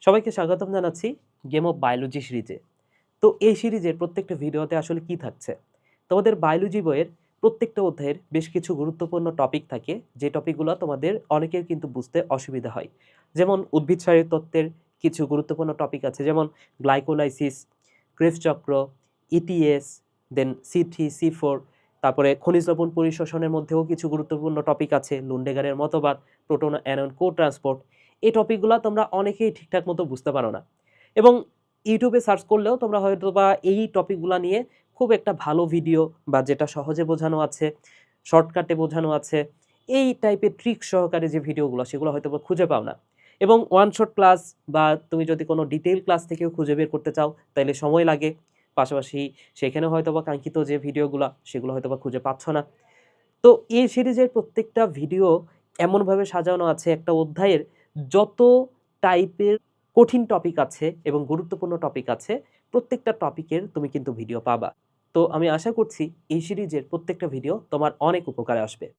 সবাইকে স্বাগতম জানাচ্ছি গেম অফ বায়োলজি সিরিজে। তো এই সিরিজের প্রত্যেকটা ভিডিওতে আসলে কি থাকছে, তোমাদের বায়োলজি বইয়ের প্রত্যেকটা অধ্যায়ের বেশ কিছু গুরুত্বপূর্ণ টপিক থাকে, যে টপিকগুলো তোমাদের অনেকের কিন্তু বুঝতে অসুবিধা হয়। যেমন উদ্ভিদ শারীরতত্ত্বের কিছু গুরুত্বপূর্ণ টপিক আছে, যেমন গ্লাইকোলাইসিস, ক্রেবস চক্র, ইটিএস, দেন C3 C4, তারপরে খনিজ লবণ পরিশোষণের মধ্যেও কিছু গুরুত্বপূর্ণ টপিক আছে, লুন্ডেগারের মতবাদ, প্রোটন অ্যানয়ন কো ট্রান্সপোর্ট। এই টপিকগুলো তোমরা অনেকেই ঠিকঠাক মতো বুঝতে পারো না, এবং ইউটিউবে সার্চ করলেও তোমরা হয়তো বা এই টপিকগুলো নিয়ে খুব একটা ভালো ভিডিও, বা যেটা সহজে বোঝানো আছে, শর্টকাটে বোঝানো আছে, এই টাইপের ট্রিক সহকারে যে ভিডিওগুলো সেগুলো হয়তো বা খুঁজে পাও না। এবং ওয়ান শট ক্লাস বা তুমি যদি কোনো ডিটেইল ক্লাস থেকেও খুঁজে বের করতে চাও তাহলে সময় লাগে, পাশাপাশি সেখানে হয়তো বা কাঙ্ক্ষিত যে ভিডিওগুলো সেগুলো হয়তো বা খুঁজে পাচ্ছ না। তো এই সিরিজের প্রত্যেকটা ভিডিও এমনভাবে সাজানো আছে, একটা অধ্যায়ের যত টাইপের কঠিন টপিক আছে এবং গুরুত্বপূর্ণ টপিক আছে, প্রত্যেকটা টপিকের তুমি কিন্তু ভিডিও পাবা। তো আমি আশা করছি এই সিরিজের প্রত্যেকটা ভিডিও তোমার অনেক উপকারে আসবে।